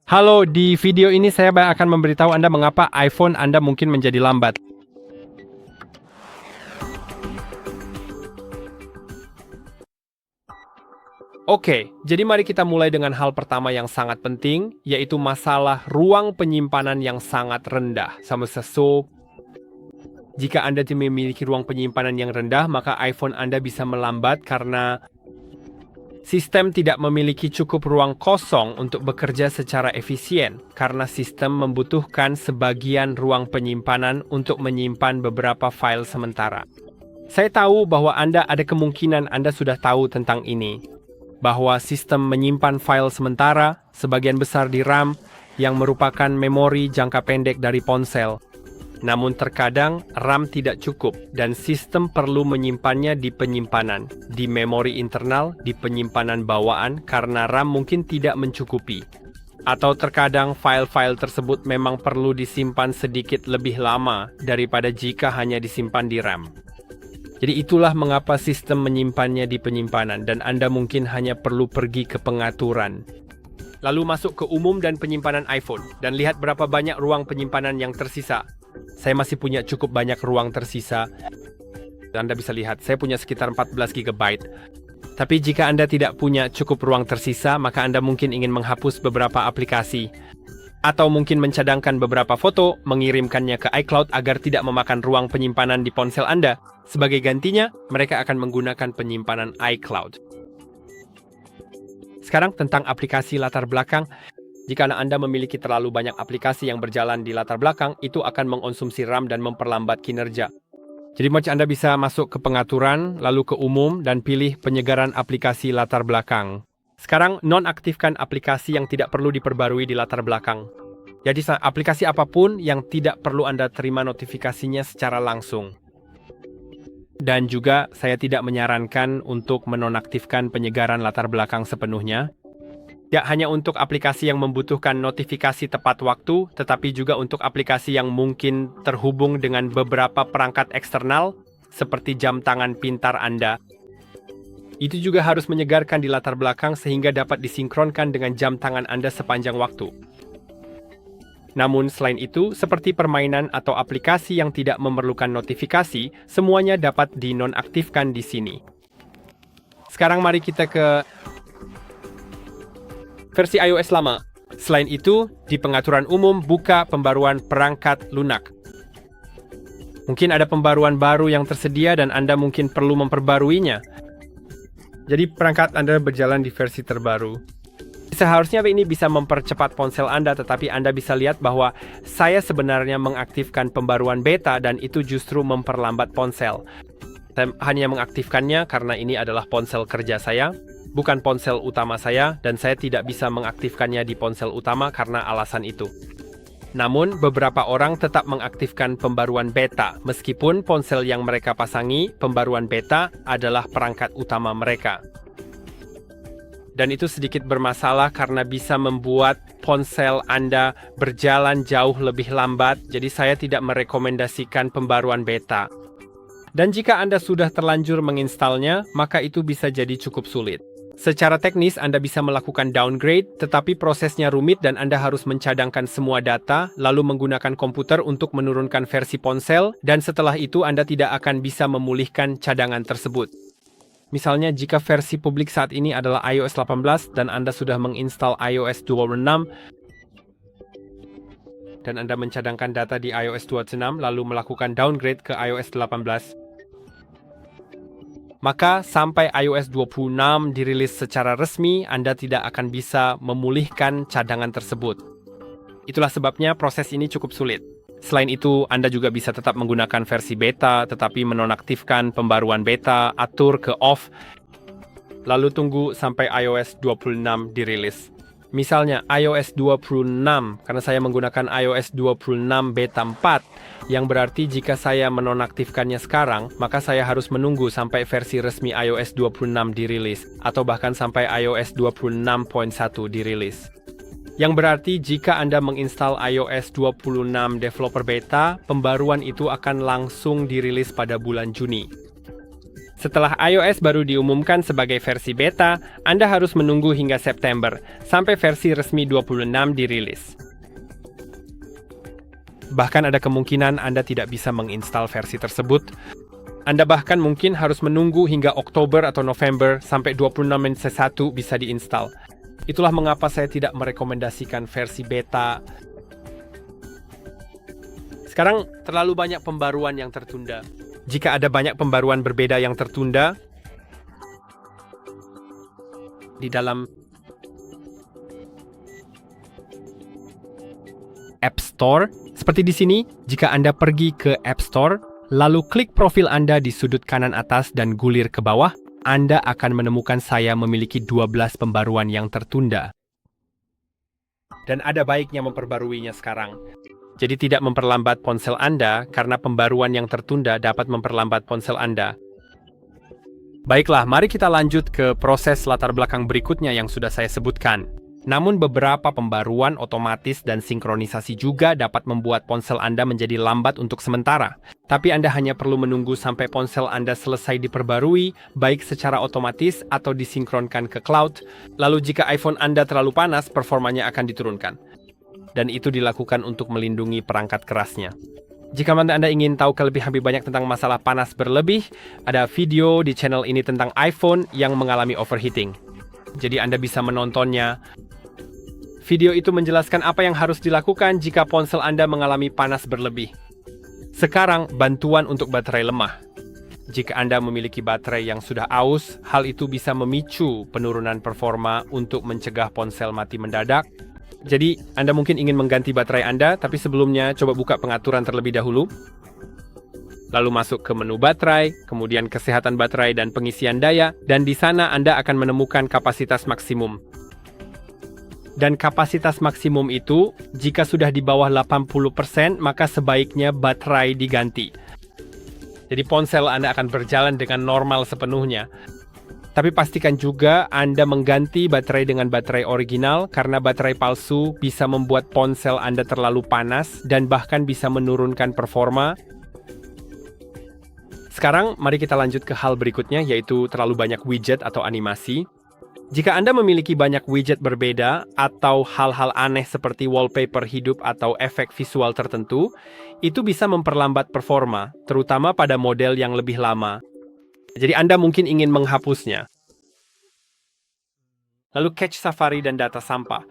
Halo, di video ini saya akan memberitahu Anda mengapa iPhone Anda mungkin menjadi lambat. Oke, jadi mari kita mulai dengan hal pertama yang sangat penting, yaitu masalah ruang penyimpanan yang sangat rendah. So, jika Anda memiliki ruang penyimpanan yang rendah, maka iPhone Anda bisa melambat karena sistem tidak memiliki cukup ruang kosong untuk bekerja secara efisien, karena sistem membutuhkan sebagian ruang penyimpanan untuk menyimpan beberapa file sementara. Saya tahu bahwa ada kemungkinan Anda sudah tahu tentang ini, bahwa sistem menyimpan file sementara, sebagian besar di RAM, yang merupakan memori jangka pendek dari ponsel. Namun terkadang RAM tidak cukup dan sistem perlu menyimpannya di penyimpanan, di memori internal, di penyimpanan bawaan karena RAM mungkin tidak mencukupi. Atau terkadang file-file tersebut memang perlu disimpan sedikit lebih lama daripada jika hanya disimpan di RAM. Jadi itulah mengapa sistem menyimpannya di penyimpanan dan Anda mungkin hanya perlu pergi ke pengaturan. Lalu masuk ke umum dan penyimpanan iPhone dan lihat berapa banyak ruang penyimpanan yang tersisa. Saya masih punya cukup banyak ruang tersisa. Anda bisa lihat, saya punya sekitar 14 GB. Tapi jika Anda tidak punya cukup ruang tersisa, maka Anda mungkin ingin menghapus beberapa aplikasi. Atau mungkin mencadangkan beberapa foto, mengirimkannya ke iCloud agar tidak memakan ruang penyimpanan di ponsel Anda. Sebagai gantinya, mereka akan menggunakan penyimpanan iCloud. Sekarang tentang aplikasi latar belakang. Jika Anda memiliki terlalu banyak aplikasi yang berjalan di latar belakang, itu akan mengonsumsi RAM dan memperlambat kinerja. Jadi Anda bisa masuk ke pengaturan, lalu ke umum, dan pilih penyegaran aplikasi latar belakang. Sekarang nonaktifkan aplikasi yang tidak perlu diperbarui di latar belakang. Jadi aplikasi apapun yang tidak perlu Anda terima notifikasinya secara langsung. Dan juga saya tidak menyarankan untuk menonaktifkan penyegaran latar belakang sepenuhnya. Tidak hanya untuk aplikasi yang membutuhkan notifikasi tepat waktu, tetapi juga untuk aplikasi yang mungkin terhubung dengan beberapa perangkat eksternal, seperti jam tangan pintar Anda. Itu juga harus menyegarkan di latar belakang sehingga dapat disinkronkan dengan jam tangan Anda sepanjang waktu. Namun selain itu, seperti permainan atau aplikasi yang tidak memerlukan notifikasi, semuanya dapat dinonaktifkan di sini. Sekarang mari kita ke versi iOS lama. Selain itu, di pengaturan umum, buka pembaruan perangkat lunak. Mungkin ada pembaruan baru yang tersedia dan Anda mungkin perlu memperbaruinya. Jadi perangkat Anda berjalan di versi terbaru. Seharusnya ini bisa mempercepat ponsel Anda, tetapi Anda bisa lihat bahwa saya sebenarnya mengaktifkan pembaruan beta dan itu justru memperlambat ponsel. Saya hanya mengaktifkannya karena ini adalah ponsel kerja saya, bukan ponsel utama saya, dan saya tidak bisa mengaktifkannya di ponsel utama karena alasan itu. Namun, beberapa orang tetap mengaktifkan pembaruan beta, meskipun ponsel yang mereka pasangi, pembaruan beta adalah perangkat utama mereka. Dan itu sedikit bermasalah karena bisa membuat ponsel Anda berjalan jauh lebih lambat, jadi saya tidak merekomendasikan pembaruan beta. Dan jika Anda sudah terlanjur menginstalnya, maka itu bisa jadi cukup sulit. Secara teknis, Anda bisa melakukan downgrade, tetapi prosesnya rumit dan Anda harus mencadangkan semua data, lalu menggunakan komputer untuk menurunkan versi ponsel, dan setelah itu Anda tidak akan bisa memulihkan cadangan tersebut. Misalnya, jika versi publik saat ini adalah iOS 18 dan Anda sudah menginstal iOS 26, dan Anda mencadangkan data di iOS 26, lalu melakukan downgrade ke iOS 18, maka sampai iOS 26 dirilis secara resmi, Anda tidak akan bisa memulihkan cadangan tersebut. Itulah sebabnya proses ini cukup sulit. Selain itu, Anda juga bisa tetap menggunakan versi beta, tetapi menonaktifkan pembaruan beta, atur ke off, lalu tunggu sampai iOS 26 dirilis. Misalnya iOS 26, karena saya menggunakan iOS 26 beta 4, yang berarti jika saya menonaktifkannya sekarang, maka saya harus menunggu sampai versi resmi iOS 26 dirilis, atau bahkan sampai iOS 26.1 dirilis. Yang berarti jika Anda menginstal iOS 26 Developer Beta, pembaruan itu akan langsung dirilis pada bulan Juni. Setelah iOS baru diumumkan sebagai versi beta, Anda harus menunggu hingga September, sampai versi resmi 26 dirilis. Bahkan ada kemungkinan Anda tidak bisa menginstal versi tersebut. Anda bahkan mungkin harus menunggu hingga Oktober atau November sampai 26.1 bisa diinstal. Itulah mengapa saya tidak merekomendasikan versi beta. Sekarang terlalu banyak pembaruan yang tertunda. Jika ada banyak pembaruan berbeda yang tertunda di dalam App Store, seperti di sini, jika Anda pergi ke App Store, lalu klik profil Anda di sudut kanan atas dan gulir ke bawah, Anda akan menemukan saya memiliki 12 pembaruan yang tertunda. Dan ada baiknya memperbaruinya sekarang. Jadi tidak memperlambat ponsel Anda, karena pembaruan yang tertunda dapat memperlambat ponsel Anda. Baiklah, mari kita lanjut ke proses latar belakang berikutnya yang sudah saya sebutkan. Namun beberapa pembaruan otomatis dan sinkronisasi juga dapat membuat ponsel Anda menjadi lambat untuk sementara. Tapi Anda hanya perlu menunggu sampai ponsel Anda selesai diperbarui, baik secara otomatis atau disinkronkan ke cloud. Lalu jika iPhone Anda terlalu panas, performanya akan diturunkan. Dan itu dilakukan untuk melindungi perangkat kerasnya. Jika Anda ingin tahu lebih banyak tentang masalah panas berlebih, ada video di channel ini tentang iPhone yang mengalami overheating. Jadi Anda bisa menontonnya. Video itu menjelaskan apa yang harus dilakukan jika ponsel Anda mengalami panas berlebih. Sekarang, bantuan untuk baterai lemah. Jika Anda memiliki baterai yang sudah aus, hal itu bisa memicu penurunan performa untuk mencegah ponsel mati mendadak. Jadi, Anda mungkin ingin mengganti baterai Anda, tapi sebelumnya coba buka pengaturan terlebih dahulu. Lalu masuk ke menu baterai, kemudian kesehatan baterai dan pengisian daya, dan di sana Anda akan menemukan kapasitas maksimum. Dan kapasitas maksimum itu, jika sudah di bawah 80%, maka sebaiknya baterai diganti. Jadi ponsel Anda akan berjalan dengan normal sepenuhnya. Tapi pastikan juga Anda mengganti baterai dengan baterai original karena baterai palsu bisa membuat ponsel Anda terlalu panas dan bahkan bisa menurunkan performa. Sekarang, mari kita lanjut ke hal berikutnya, yaitu terlalu banyak widget atau animasi. Jika Anda memiliki banyak widget berbeda atau hal-hal aneh seperti wallpaper hidup atau efek visual tertentu, itu bisa memperlambat performa, terutama pada model yang lebih lama. Jadi Anda mungkin ingin menghapusnya. Lalu cache Safari dan data sampah.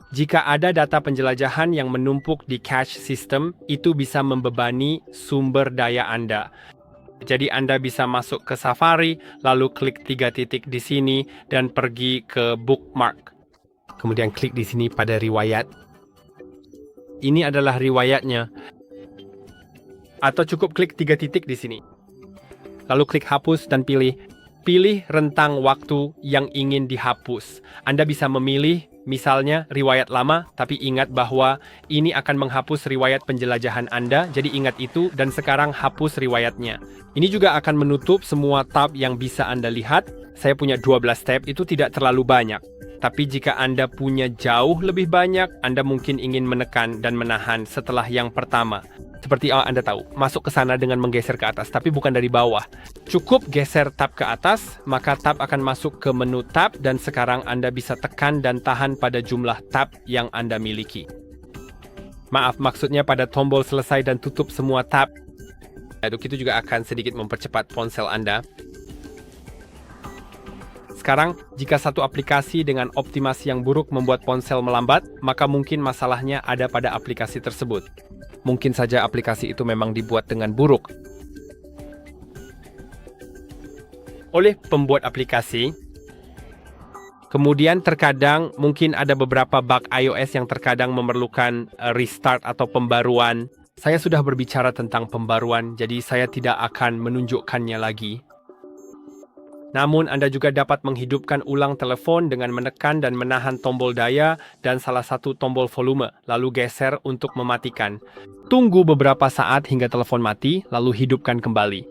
Jika ada data penjelajahan yang menumpuk di cache system, itu bisa membebani sumber daya Anda. Jadi Anda bisa masuk ke Safari, lalu klik 3 titik di sini, dan pergi ke bookmark. Kemudian klik di sini pada riwayat. Ini adalah riwayatnya. Atau cukup klik 3 titik di sini. Lalu klik hapus dan pilih rentang waktu yang ingin dihapus. Anda bisa memilih misalnya riwayat lama, tapi ingat bahwa ini akan menghapus riwayat penjelajahan Anda, jadi ingat itu dan sekarang hapus riwayatnya. Ini juga akan menutup semua tab yang bisa Anda lihat. Saya punya 12 tab, itu tidak terlalu banyak. Tapi jika Anda punya jauh lebih banyak, Anda mungkin ingin menekan dan menahan setelah yang pertama. Seperti Anda tahu, masuk ke sana dengan menggeser ke atas, tapi bukan dari bawah. Cukup geser tab ke atas, maka tab akan masuk ke menu tab, dan sekarang Anda bisa tekan dan tahan pada jumlah tab yang Anda miliki. Maaf, maksudnya pada tombol selesai dan tutup semua tab. Itu juga akan sedikit mempercepat ponsel Anda. Sekarang, jika satu aplikasi dengan optimasi yang buruk membuat ponsel melambat, maka mungkin masalahnya ada pada aplikasi tersebut. Mungkin saja aplikasi itu memang dibuat dengan buruk oleh pembuat aplikasi. Kemudian terkadang mungkin ada beberapa bug iOS yang terkadang memerlukan restart atau pembaruan. Saya sudah berbicara tentang pembaruan, jadi saya tidak akan menunjukkannya lagi. Namun, Anda juga dapat menghidupkan ulang telepon dengan menekan dan menahan tombol daya dan salah satu tombol volume, lalu geser untuk mematikan. Tunggu beberapa saat hingga telepon mati, lalu hidupkan kembali.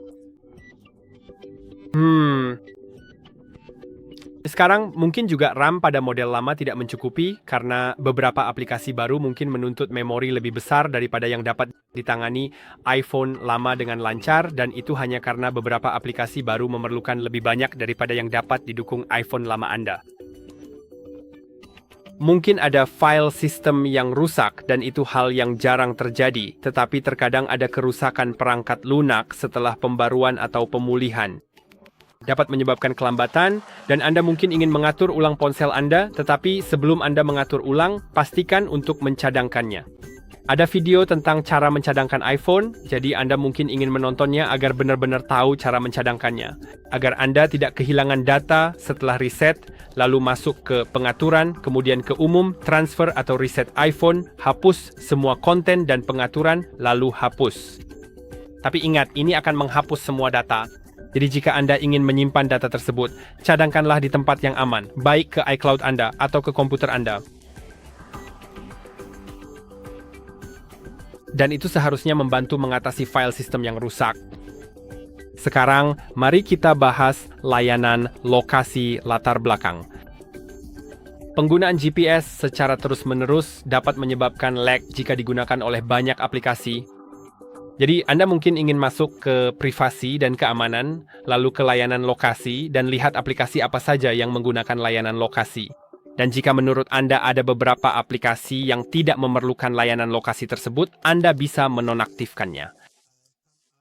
sekarang mungkin juga RAM pada model lama tidak mencukupi karena beberapa aplikasi baru mungkin menuntut memori lebih besar daripada yang dapat ditangani iPhone lama dengan lancar, dan itu hanya karena beberapa aplikasi baru memerlukan lebih banyak daripada yang dapat didukung iPhone lama Anda. Mungkin ada file system yang rusak dan itu hal yang jarang terjadi, tetapi terkadang ada kerusakan perangkat lunak setelah pembaruan atau pemulihan. Dapat menyebabkan kelambatan, dan Anda mungkin ingin mengatur ulang ponsel Anda, tetapi sebelum Anda mengatur ulang, pastikan untuk mencadangkannya. Ada video tentang cara mencadangkan iPhone, jadi Anda mungkin ingin menontonnya agar benar-benar tahu cara mencadangkannya. Agar Anda tidak kehilangan data setelah reset, lalu masuk ke pengaturan, kemudian ke umum, transfer atau reset iPhone, hapus semua konten dan pengaturan, lalu hapus. Tapi ingat, ini akan menghapus semua data. Jadi jika Anda ingin menyimpan data tersebut, cadangkanlah di tempat yang aman, baik ke iCloud Anda atau ke komputer Anda. Dan itu seharusnya membantu mengatasi file sistem yang rusak. Sekarang, mari kita bahas layanan lokasi latar belakang. Penggunaan GPS secara terus-menerus dapat menyebabkan lag jika digunakan oleh banyak aplikasi. Jadi, Anda mungkin ingin masuk ke privasi dan keamanan, lalu ke layanan lokasi, dan lihat aplikasi apa saja yang menggunakan layanan lokasi. Dan jika menurut Anda ada beberapa aplikasi yang tidak memerlukan layanan lokasi tersebut, Anda bisa menonaktifkannya.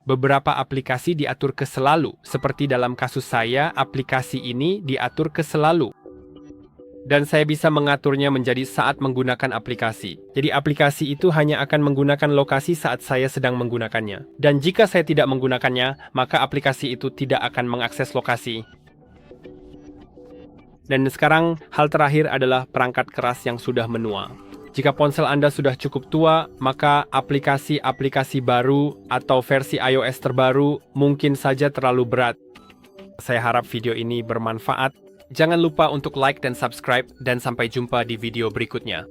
Beberapa aplikasi diatur ke selalu, seperti dalam kasus saya, aplikasi ini diatur ke selalu. Dan saya bisa mengaturnya menjadi saat menggunakan aplikasi. Jadi aplikasi itu hanya akan menggunakan lokasi saat saya sedang menggunakannya. Dan jika saya tidak menggunakannya, maka aplikasi itu tidak akan mengakses lokasi. Dan sekarang, hal terakhir adalah perangkat keras yang sudah menua. Jika ponsel Anda sudah cukup tua, maka aplikasi-aplikasi baru atau versi iOS terbaru mungkin saja terlalu berat. Saya harap video ini bermanfaat. Jangan lupa untuk like dan subscribe, dan sampai jumpa di video berikutnya.